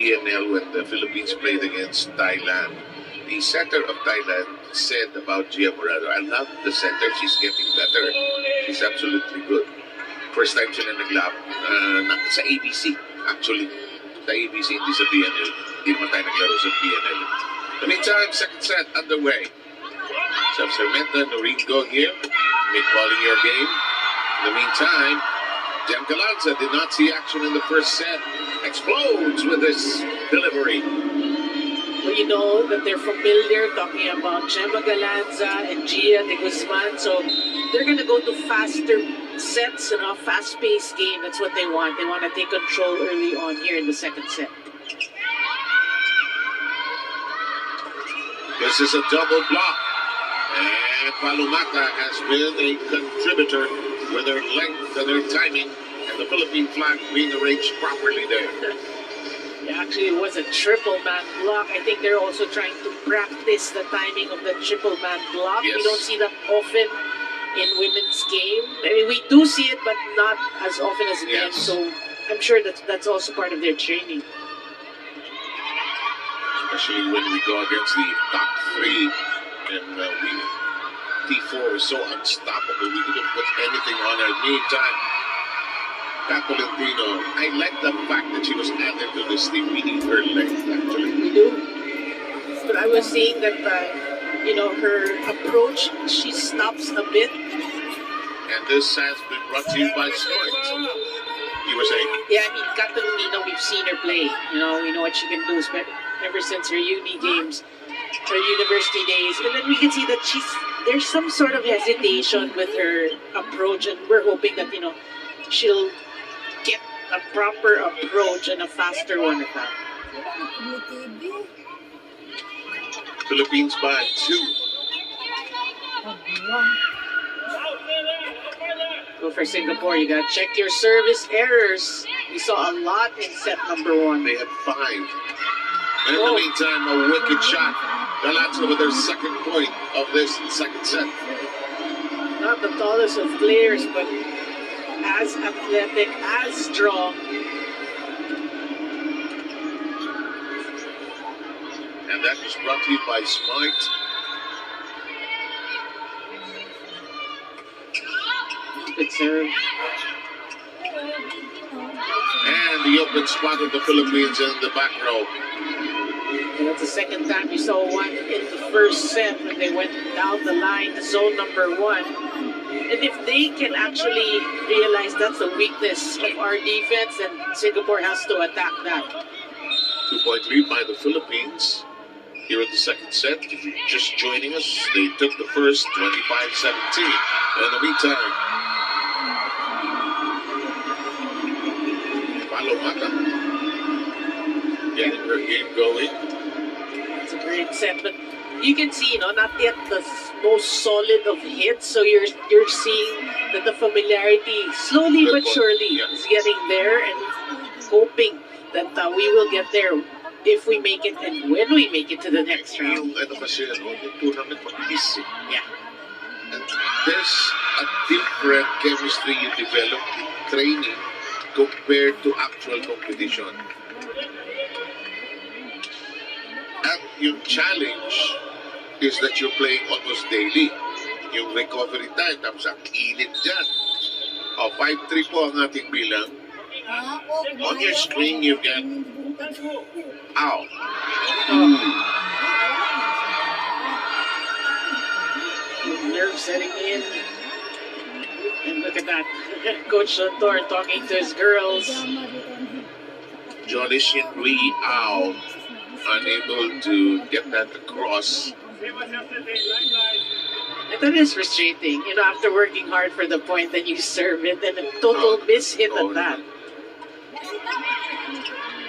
PNL when the Philippines played against Thailand. The center of Thailand said about Gia Morado, I love the center. She's getting better. She's absolutely good. First time siya na naglap sa ABC, actually. Sa ABC, hindi sa PNL. Hindi naman tayo naglaro sa PNL. In the meantime, second set underway. Sarmenta, Noreen go here. Calling your game. In the meantime, Jem Galanza did not see action in the first set. Explodes with this delivery. Well, you know that they're familiar talking about Gemma Galanza and Gia de Guzman, so they're going to go to faster sets and a fast-paced game. That's what they want. They want to take control early on here in the second set. This is a double block. And Palumata has been a contributor with her length and her timing, and the Philippine flag being arranged properly there. Yeah, actually, it was a triple man block. I think they're also trying to practice the timing of the triple man block. Yes. We don't see that often in women's game. I mean, we do see it, but not as often as men. Yes. So I'm sure that's also part of their training. Especially when we go against the top three, and T4 is so unstoppable. We couldn't put anything on her. Meantime, Tolentino, I like the fact that she was added to this team. We need her length, actually. We do. But I was seeing that, her approach, she stops a bit. And this has been brought to you by Snort. You were saying? Yeah, I mean, Catalina, we've seen her play. We know what she can do, ever since her uni games, her university days. And then we can see that there's some sort of hesitation with her approach, and we're hoping that, she'll get a proper approach and a faster one at that. Philippines by 2. Go for Singapore. You gotta check your service errors. We saw a lot in set number 1. They had 5. And in the meantime, a wicked shot. Galanza with their second point of this second set. Not the tallest of players, but as athletic, as strong. And that was brought to you by Smart. Good serve. And the open spot of the Philippines in the back row. And that's the second time you saw one in the first set when they went down the line to zone number 1. And if they can actually realize that's the weakness of our defense, then Singapore has to attack that. 2-point lead by the Philippines here in the second set. If you're just joining us, they took the first 25-17. In the meantime, Palomata getting her game going. It's a great set, but you can see, not yet the most solid of hits. So you're seeing that the familiarity, slowly but surely, is getting there, and hoping that we will get there if we make it and when we make it to the next round. Yung tournament mabilis. Yeah. And there's a different chemistry you develop in training compared to actual competition. And yung challenge is that you're playing almost daily. Yung recovery time, tapos ang init dyan. 5-3 po ang ating bilang. On your screen, you get... Ow. Nerve setting in. And look at that. Coach Lantor talking to his girls. Johnny Shinrui Ow, unable to get that across. And that is frustrating. After working hard for the point, then you serve it, and a total miss hit at that.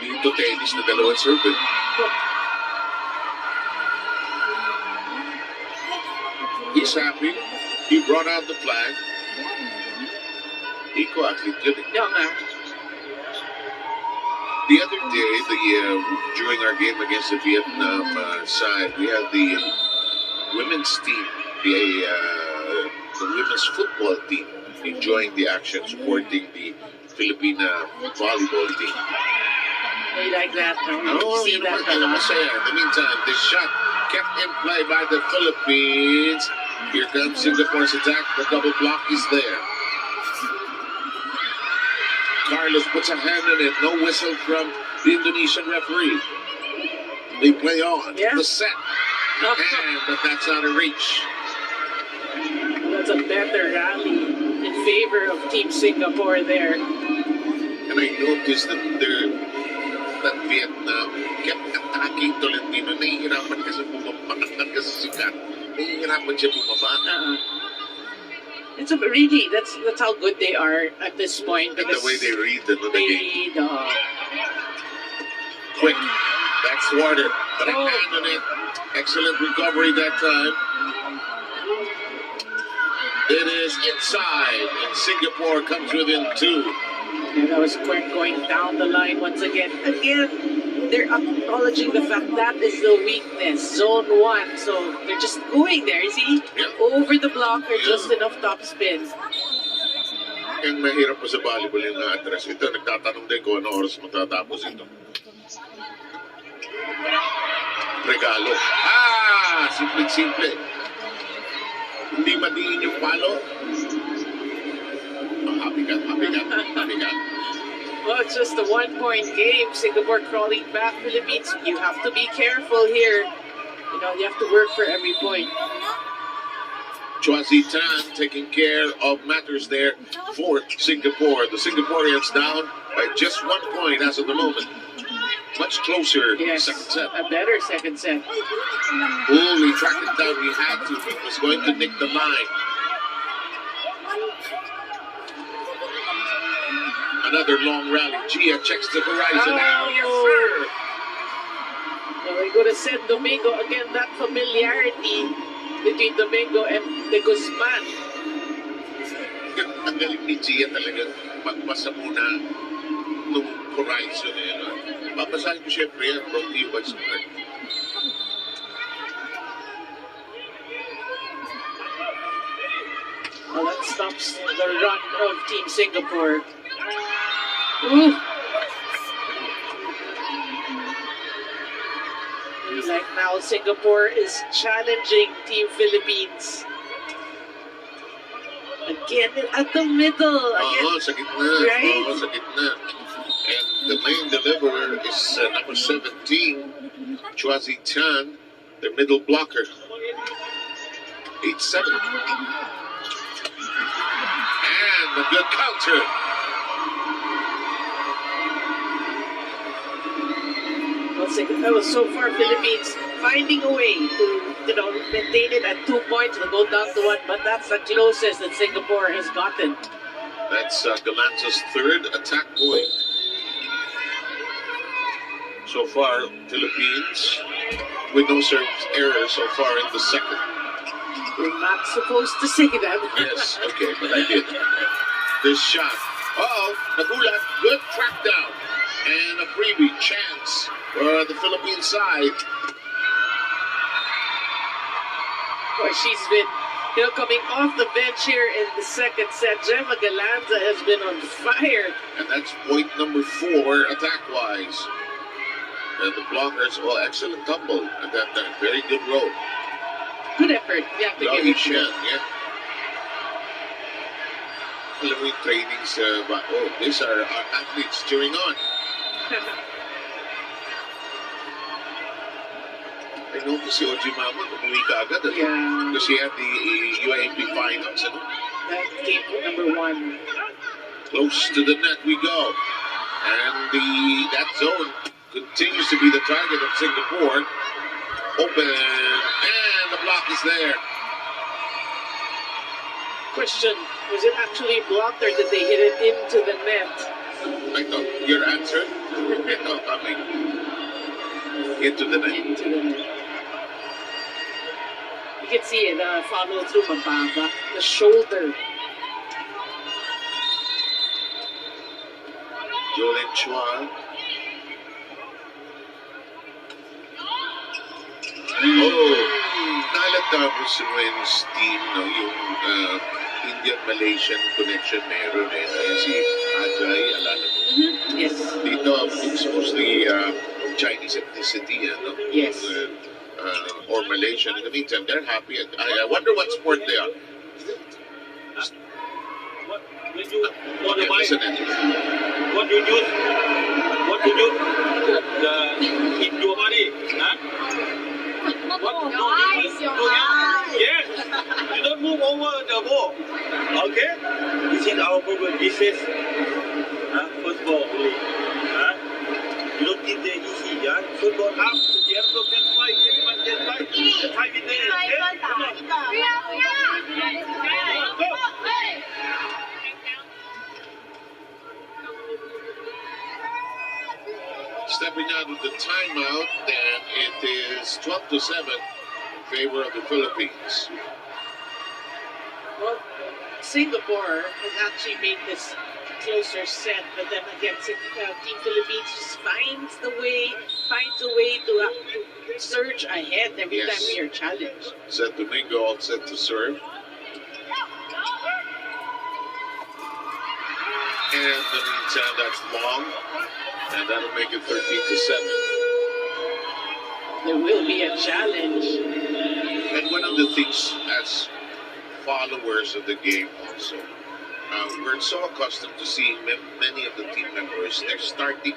Dito tennis na dalawang serve. He's happy. He brought out the flag. Equal athlete living. Yeah, man. The other day, during our game against the Vietnam side, we had the women's team, the women's football team, enjoying the action, supporting the Filipino volleyball team. We like that. No, Oh, see you know that what? Yun ang masaya. In the meantime, this shot kept in play by the Philippines. Here comes Singapore's attack. The double block is there. Carlos puts a hand in it. No whistle from the Indonesian referee. They play on. Yeah. The set. But that's out of reach. That's a better rally in favor of Team Singapore there. And I noticed that Vietnam kept attacking Tolentino. Nahihirapan kasi bumaba. Kasi sikat. Nahihirapan siya bumaba. It's really, that's how good they are at this point. And the way they read the game. Read, Quick. That's thwarted. But a hand on it. Excellent recovery that time. It is inside. And Singapore comes within 2. And that was quick going down the line once again. Again, they're acknowledging the fact that is the weakness. Zone 1. So they're just going there, see? Yeah. Over the block or just enough top spin. Ang mahirap pa sa volleyball yung na-address. Ito, nagtatanong din kung ano oras matatapos ito. Regalo. Simple-simple. Hindi madiin yung palo. Happy ka. Well, it's just a 1-point game. Singapore crawling back. Philippines, you have to be careful here. You know, you have to work for every point. Chua Tan taking care of matters there for Singapore. The Singaporeans down by just 1 point as of the moment. Much closer. Yes, second set. a better second set. He tracked it down. He had to. He was going to nick the line. Another long rally. Gia checks the horizon. Yes, sir. Well, we go to San Domingo. Again, that familiarity between Domingo and De Guzman. Ang galing ni Gia talaga. Magbasa muna nung horizon. Babasahin ko siyempre yan. Brought to you by Smart. Well, that stops the run of Team Singapore. Ooh. Like now, Singapore is challenging Team Philippines. Again, at the middle. Again, Sa gitna. right? Sa gitna. And the main deliverer is number 17, Chua Tan, the middle blocker. 8-7. And a good counter. Well, so far, Philippines finding a way to, maintain it at 2 points and go down to 1, but that's the closest that Singapore has gotten. That's Galanza's third attack point. So far, Philippines with no service error so far in the second. You're not supposed to say that. Yes, okay, but I did. This shot. Nagulat. Good track down. And a freebie chance for the Philippine side. Boy, she's been, coming off the bench here in the second set. Gemma Galanza has been on fire. And that's point number 4 attack-wise. And the blockers, excellent tumble. And that very good roll. Good effort. You have to give it to them. Yeah. Alam mo yung trainings, these are our athletes cheering on. I noticed si Oji Mama umuwi ka agad. Yeah. Because he had the UAP finals. That game number 1. Close to the net we go. And that zone continues to be the target of Singapore. Open. And the block is there. Question, was it actually blocked or did they hit it into the net? I thought your answer. Ito coming. Into the net. Into the net. You can see it, follow through mababa. The shoulder. Jolene Chua. Nalata mo si Wen's team, yung Indian-Malaysian connection meron si Ajay, alala mo Yes. Dito, it's mostly Chinese ethnicity, no? Yes. Or Malaysian. In the meantime, they're happy. I wonder what sport they are. When you want to Okay, buy, listen in. what you use, in your money, huh? Yes, you don't move over the ball, okay? This is our problem. This is football only, huh? You don't think they're easy, yeah? Football up, you have to get fight, everyone get fight. The fight in there, okay? Come on. Go. Stepping out of the timeout, and it is 12-7 in favor of the Philippines. Well, Singapore has actually made this closer set, but then again, Team Philippines just finds a way to surge ahead every Yes. time we are challenged. Set Domingo all set to serve. And in the meantime, that's long, and that'll make it 13-7. There will be a challenge. And one of the things as followers of the game also, we're so accustomed to seeing many of the team members, they're starting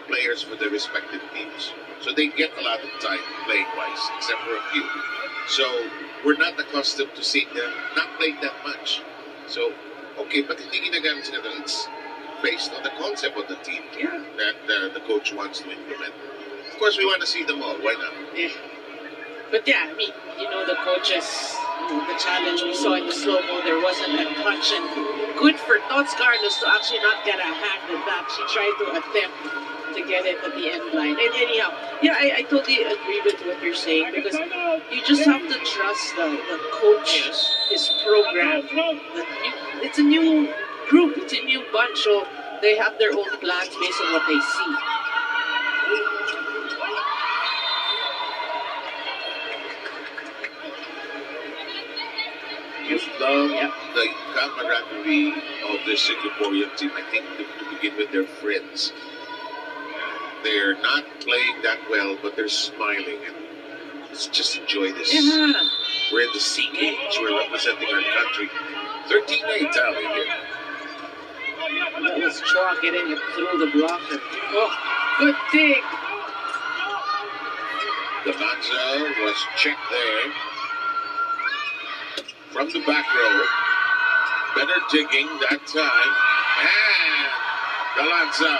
players for their respective teams. So they get a lot of time playing wise, except for a few. So we're not accustomed to seeing them not playing that much. So, okay, but hindi ginagamit sila doon. It's based on the concept of the team that the coach wants to implement. Of course, we want to see them all. Why not? Yeah. But yeah, I mean, the coaches, the challenge we saw in the slow-mo, there wasn't a touch, and good for Tots Carlos to actually not get a hand at that. She tried to attempt to get it at the end line. And anyhow, yeah, I totally agree with what you're saying, because you just have to trust the coach, his program. It's a new group, it's a new bunch, so they have their own plans based on what they see. You love the camaraderie of the Singaporean team. I think to begin with, they're friends. They're not playing that well, but they're smiling, and let's just enjoy this. Yeah. We're in the SEA Games. We're representing our country. 13-8 tally here. That was Chua getting it through the blocker. Oh, good dig. Galanza was checked there. From the back row. Better digging that time. And Galanza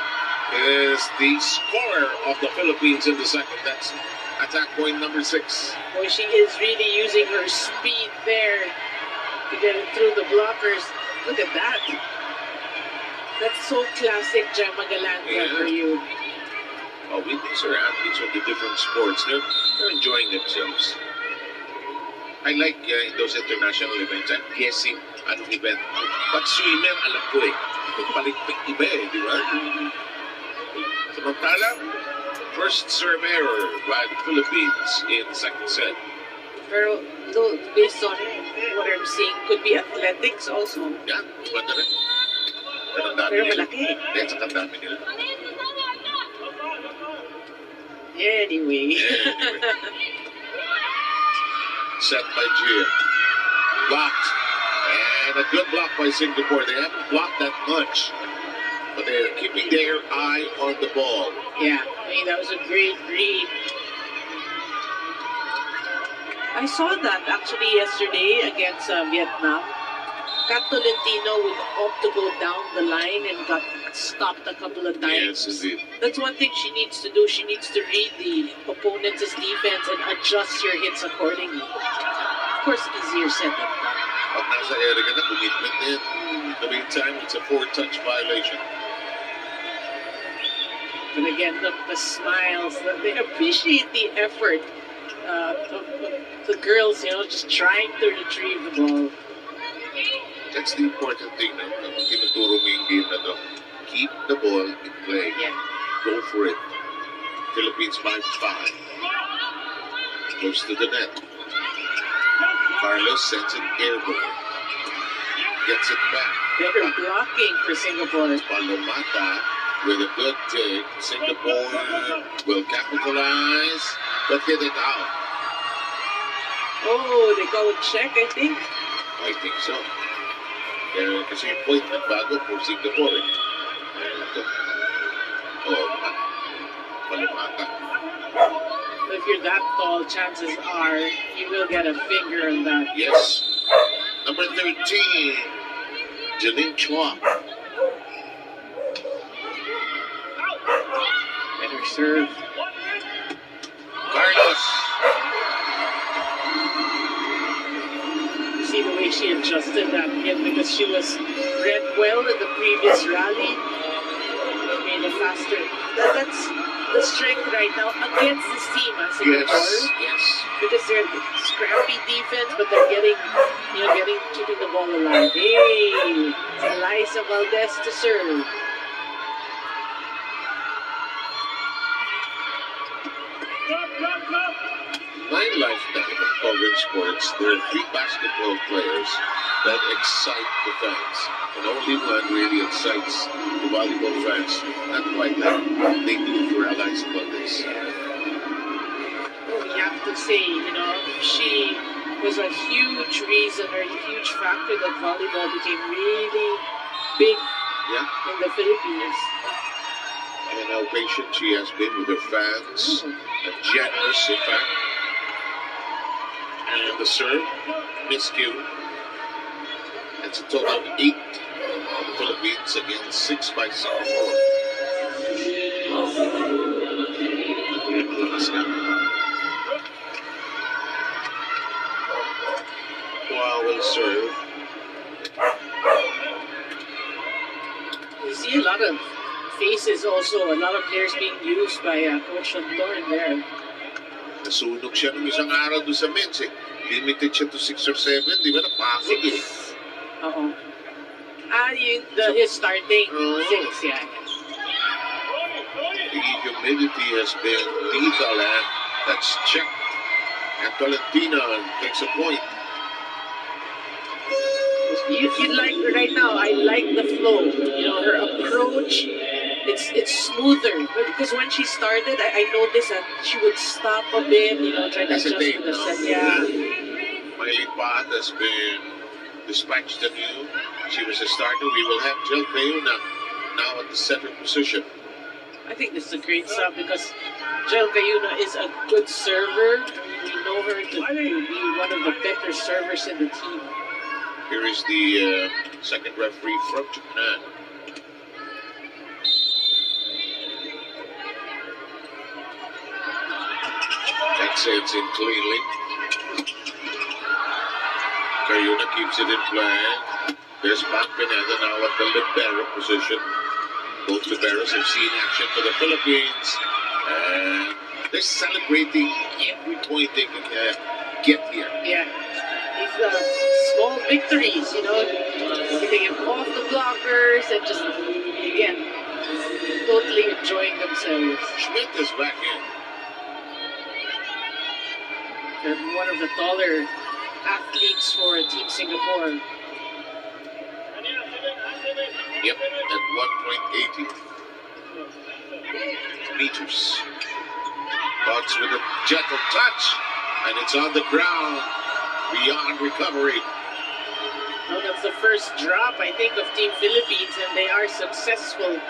is the scorer of the Philippines in the second. That's attack point number 6. Boy, she is really using her speed there to get it through the blockers. Look at that. That's so classic Gemma Galanza for you. Oh, these are athletes of the different sports. They're enjoying themselves. I like in those international events, I'm guessing anong event. But swimmer, alam ko eh. Paligpik iba eh, di ba? Samantala, first serve error by the Philippines in the second set. Pero based on what I'm seeing, could be athletics also. Yan, banda rin. Pero ang dami Pero nila. malaki. Kaya saka ang dami nila. Anyway. Set by Gia. Blocked. And a good block by Singapore. They haven't blocked that much, but they're keeping their eye on the ball. Yeah, I mean, that was a great read. I saw that actually yesterday against Vietnam. Kat Tolentino would opt to go down the line and got stopped a couple of times. Yes, indeed. That's one thing she needs to do. She needs to read the opponent's defense and adjust your hits accordingly. Of course, easier said than done. Pag nasa area ka na, commitment din. In the meantime, it's a 4-touch violation. But again, look, the smiles. They appreciate the effort of the girls, just trying to retrieve the ball. That's the important thing na tinuturo mo yung game na to. Keep the ball in play. Yeah. Go for it. Philippines by 5. Close to the net. Carlos sends it airborne. Gets it back. Better blocking for Singapore. Palomata with a good take. Singapore will capitalize, but hit it out. Oh, they call it check, I think. I think so. Kasi yung point nagbago for Singapore. Palumata. If you're that tall, chances are you will get a finger on that. Yes. Number 13, Janine Chua. Better serve. Carlos. See the way she adjusted that hit because she was read well in the previous rally. Made it faster. That's the strength right now against this team, Singapore. Yes. Because they're scrappy defense, but they're keeping the ball alive. Hey, it's Eliza Valdez to serve. My lifetime of covering sports, there are 3 basketball players that excite the fans, and only one really excites the volleyball fans. Not quite like they do for Eliza Valdez. We have to say, she was a huge reason or a huge factor that volleyball became really big in the Philippines. And how patient she has been with her fans, and generous, in fact. And the serve, miscue. It's a total of 8 of the Philippines against 6 by Singapore. Wow, will serve. You see a lot of faces also, a lot of players being used by Coach Anton there. Nasunog siya nung isang araw doon sa men's eh. Limited siya to 6 or 7, di ba? Napakot eh. Oo. His starting 6, yeah. The humidity has been lethal, and that's check. And Valentina takes a point. You like her right now. I like the flow. Her approach. It's smoother because when she started, I noticed that she would stop a bit, try to adjust to the set. Yeah. Miley Pat has been dispatched anew. She was a starter. We will have Jel Cayuna now at the center position. I think this is a great sub because Jel Cayuna is a good server. We know her to be one of the better servers in the team. Here is the second referee from Japan. That sends in cleanly. Cayuna keeps it in play. There's Mac Pineda now at the libero position. Both liberos have seen action for the Philippines. And they're celebrating every point they can get here. Yeah. These small victories, getting him off the blockers and just, again, totally enjoying themselves. Schmidt is back in. They're one of the taller athletes for Team Singapore. Yep, at 1.80 meters. Bucks with a gentle touch, and it's on the ground beyond recovery. Well, that's the first drop, I think, of Team Philippines, and they are successful.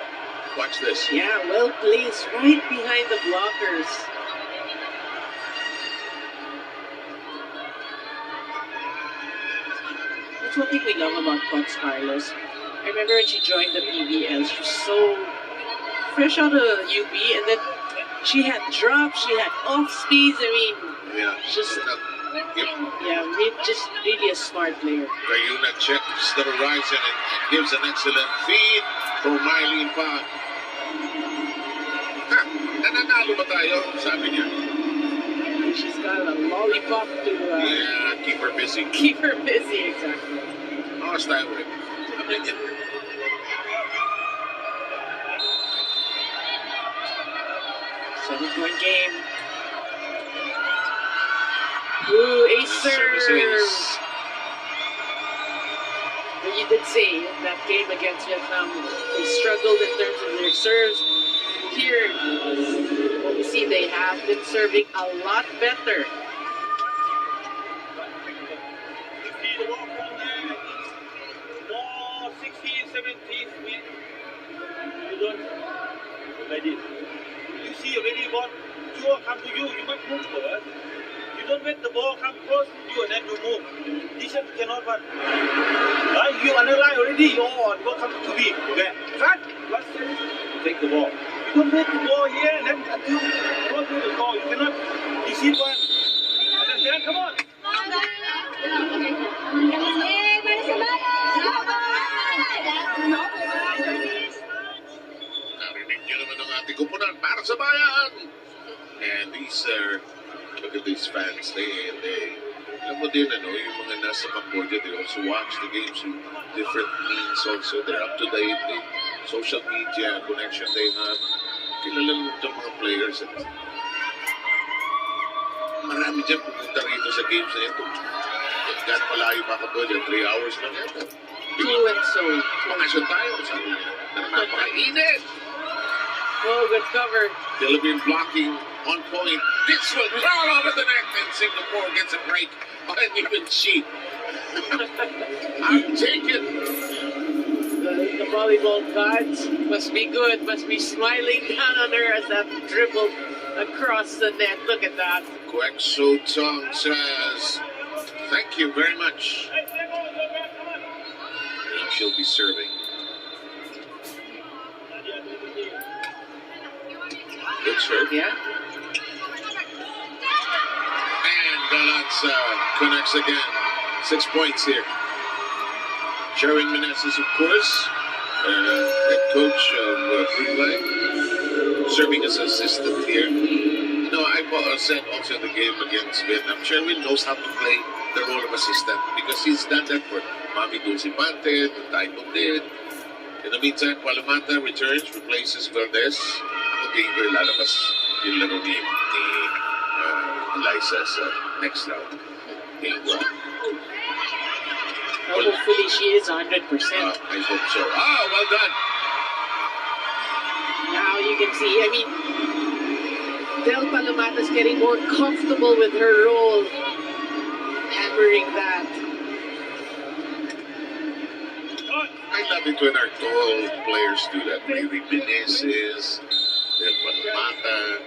Watch this. Yeah, well placed, right behind the blockers. That's one thing we love about Cox Carlos. I remember when she joined the PBL, she was so fresh out of UP, and then she had drops, she had off speeds. I mean, just really a smart player. Cayuna checks the horizon and gives an excellent feed for Miley Pa. Nananalo ba tayo? Sabi niya. She's got a lollipop to keep her busy. Keep her busy, exactly. Oh, style with it. 7-point game. Ooh, ace serve. you did say in that game against Vietnam, they struggled in terms of their serves. Here, what we see, they have been serving a lot better. You see the ball from there, more 16, 17 minutes. You don't like this. You see already ball, you come to you, you must move first. You don't let the ball come close to you and then you move. This one cannot run. You analyze already, you on, ball come to me. Okay, cut. What's take the ball. You don't let the ball here and then until you go to the ball. You cannot deceive one. Understand? Come on. Narinig nyo naman ang ating kupunan para sa bayan. And these are, look at these fans. They alam mo din, yung mga nasa Cambodia, they also watch the games through different means also. They're up to date. Social media connection they have. Kilala mo itong mga players. At marami dyan pupunta rito sa games na ito. Gano'n malayo pa Cambodia, 3 hours lang ito. To and so. Makasyon tayo. Sabi niya, napakainit. Oh, good cover. Philippine blocking on point. This one all over the net, and Singapore gets a break on an even sheet. I'm taking. The volleyball gods must be good, must be smiling down on her as that dribbled across the net. Look at that. Quexo Tong says, thank you very much. And she'll be serving. Good serve. Yeah. And Galanza connects again. 6 points here. Sherwin Meneses, of course, head coach of Brunei, serving as assistant here. I said also in the game against Vietnam, Sherwin knows how to play the role of assistant because he's done that for Mami Dulcipante, Taiko did. In the meantime, Palamata returns, replaces Verdes. Okay, lalabas yung laro ni Eliza sa next round. Well, hopefully she is 100%. I hope so. Well done. Now you can see, Del Palomata's getting more comfortable with her role, hammering that. I love it when our tall players do that. Maybe Meneses, Del Palomata.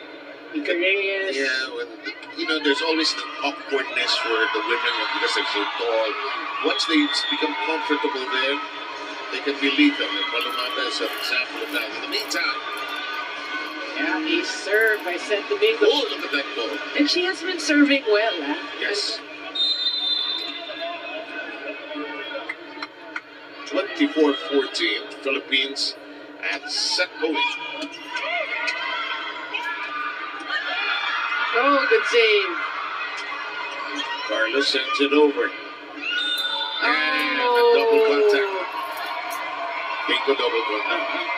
Mika Reyes. Yeah, there's always the awkwardness for the women because they're so tall. Once they become comfortable there, they can be lethal. And Palomata is an example of that. In the meantime, yeah, he's served by Set Domingo. oh, look at that ball. And she has been serving well, huh? Yes. 24-14, Philippines at set point. Oh, good save. Carlos sends it over. And a double contact. Bingo double contact.